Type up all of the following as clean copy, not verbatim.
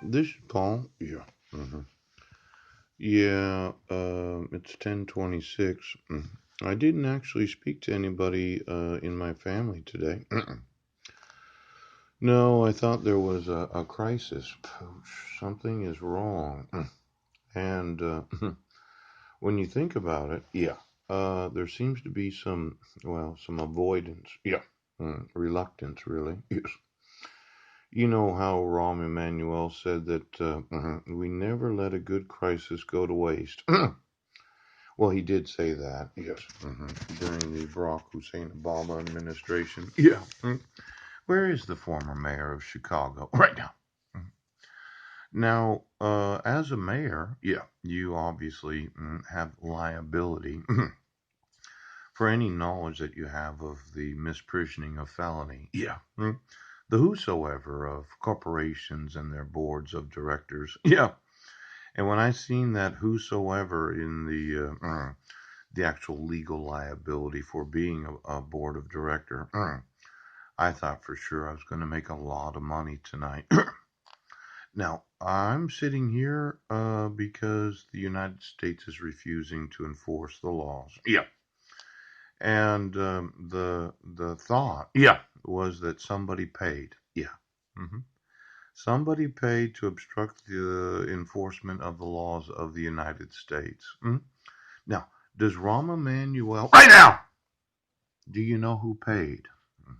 This is Paul. Yeah. hmm Yeah. It's 10:26. I didn't actually speak to anybody in my family today. No, I thought there was a crisis. Something is wrong. And when you think about it, yeah, there seems to be some avoidance. Yeah. Reluctance, really. Yes. You know how Rahm Emanuel said that we never let a good crisis go to waste. Well, he did say that, yes, during the Barack Hussein Obama administration. Yeah. Where is the former mayor of Chicago right now? Mhm. Now, as a mayor, yeah, you obviously have liability for any knowledge that you have of the misprisioning of felony. Yeah. The whosoever of corporations and their boards of directors. Yeah. And when I seen that whosoever in the actual legal liability for being a board of director, I thought for sure I was going to make a lot of money tonight. Now, I'm sitting here because the United States is refusing to enforce the laws. Yeah. And the thought, yeah, was that somebody paid. Yeah. hmm Somebody paid to obstruct the enforcement of the laws of the United States. Now, does Rahm Emanuel right now? Do you know who paid? Mhm.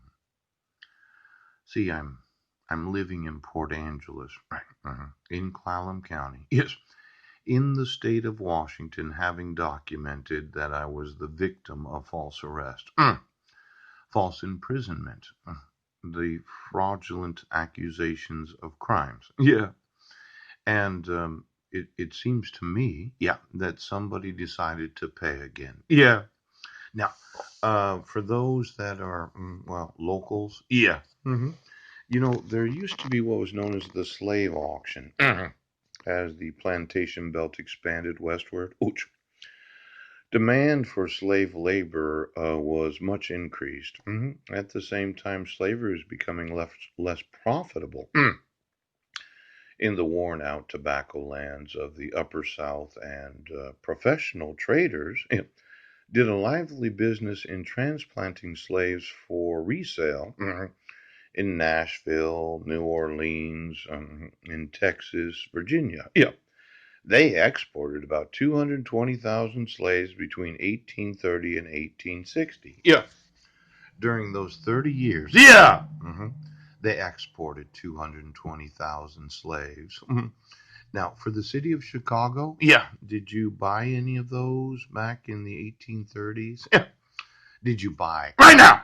See, I'm living in Port Angeles, right, in Clallam County. Yes, in the state of Washington, having documented that I was the victim of false arrest, false imprisonment, the fraudulent accusations of crimes. Yeah. And it seems to me, yeah, that somebody decided to pay again. Yeah. Now, for those that are, locals, yeah. There used to be what was known as the slave auction. As the plantation belt expanded westward. Ouch. Demand for slave labor was much increased. At the same time, slavery was becoming less profitable in the worn out tobacco lands of the Upper South, and professional traders did a lively business in transplanting slaves for resale in Nashville, New Orleans, in Texas, Virginia. Yeah. They exported about 220,000 slaves between 1830 and 1860. Yeah. During those 30 years. Yeah. They exported 220,000 slaves. Now, for the city of Chicago, yeah, did you buy any of those back in the 1830s? Yeah. Did you buy right now?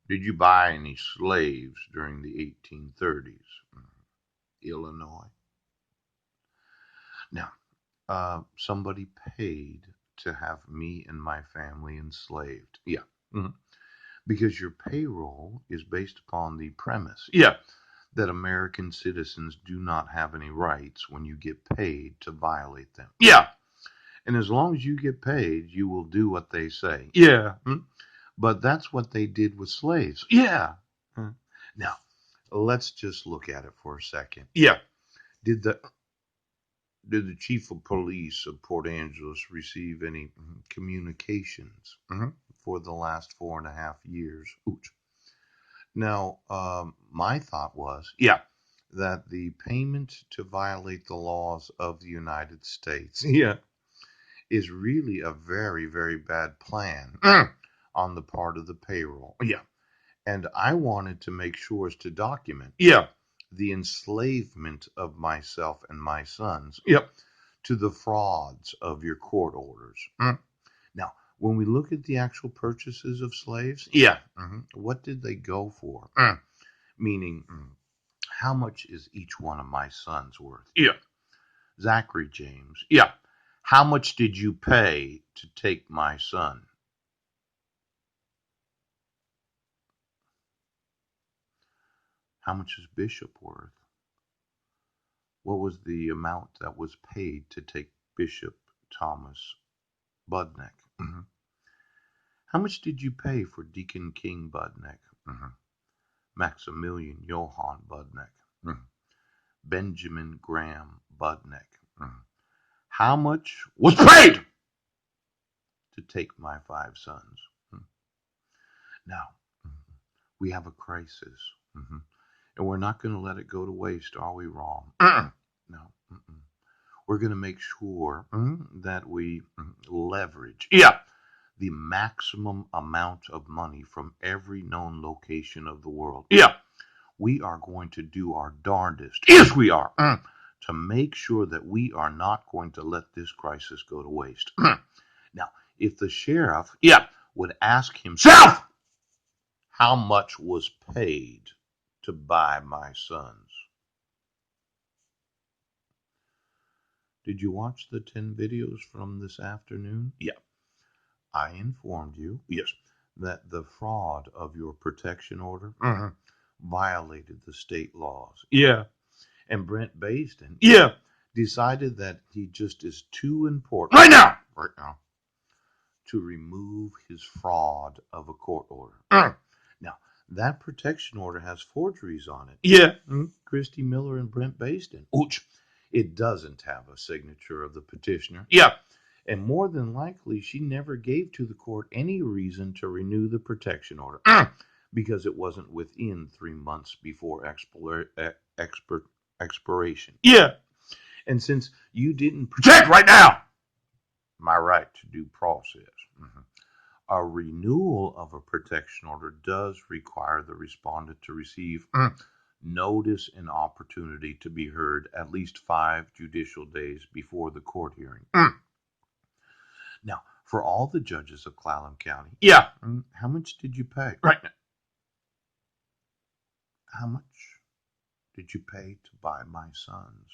Did you buy any slaves during the 1830s? Illinois. Now, somebody paid to have me and my family enslaved. Yeah. Mhm. Because your payroll is based upon the premise, yeah, that American citizens do not have any rights when you get paid to violate them. Yeah. And as long as you get paid, you will do what they say. Yeah. But that's what they did with slaves. Yeah. Now, let's just look at it for a second. Yeah. Did the did the chief of police of Port Angeles receive any communications for the last 4.5 years? Ooch. Now, my thought was, yeah, that the payment to violate the laws of the United States, yeah, is really a very, very bad plan on the part of the payroll. Yeah. And I wanted to make sure as to document, yeah, the enslavement of myself and my sons, yep, to the frauds of your court orders. Now, when we look at the actual purchases of slaves, yeah, what did they go for? Meaning, how much is each one of my sons worth? Yeah. Zachary James, yeah. How much did you pay to take my son? How much is Bishop worth? What was the amount that was paid to take Bishop Thomas Budnick? How much did you pay for Deacon King Budnick? Maximilian Johann Budnick? Benjamin Graham Budnick. How much was paid to take my 5 sons? Now, we have a crisis. And we're not going to let it go to waste, are we, wrong? No. We're going to make sure that we leverage the maximum amount of money from every known location of the world. We are going to do our darndest. Yes, we are. To make sure that we are not going to let this crisis go to waste. Now, if the sheriff would ask himself, how much was paid to buy my sons? Did you watch the 10 videos from this afternoon? I informed you, that the fraud of your protection order violated the state laws. And Brent Basden decided that he just is too important right now to remove his fraud of a court order. Now, that protection order has forgeries on it. Christy Miller and Brent Basden. It doesn't have a signature of the petitioner. And more than likely, she never gave to the court any reason to renew the protection order because it wasn't within 3 months before expiration. And since you didn't protect right now my right to due process, a renewal of a protection order does require the respondent to receive notice and opportunity to be heard at least 5 judicial days before the court hearing. Now, for all the judges of Clallam County, how much did you pay? How much did you pay to buy my sons?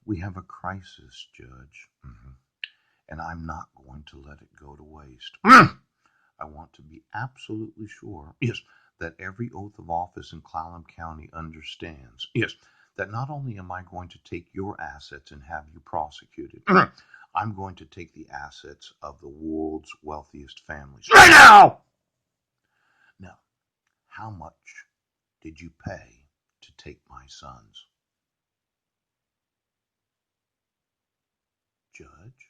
We have a crisis, Judge, and I'm not going to let it go to waste. I want to be absolutely sure, that every oath of office in Clallam County understands, that not only am I going to take your assets and have you prosecuted, I'm going to take the assets of the world's wealthiest families. Right now! Now, how much did you pay to take my sons? Judge?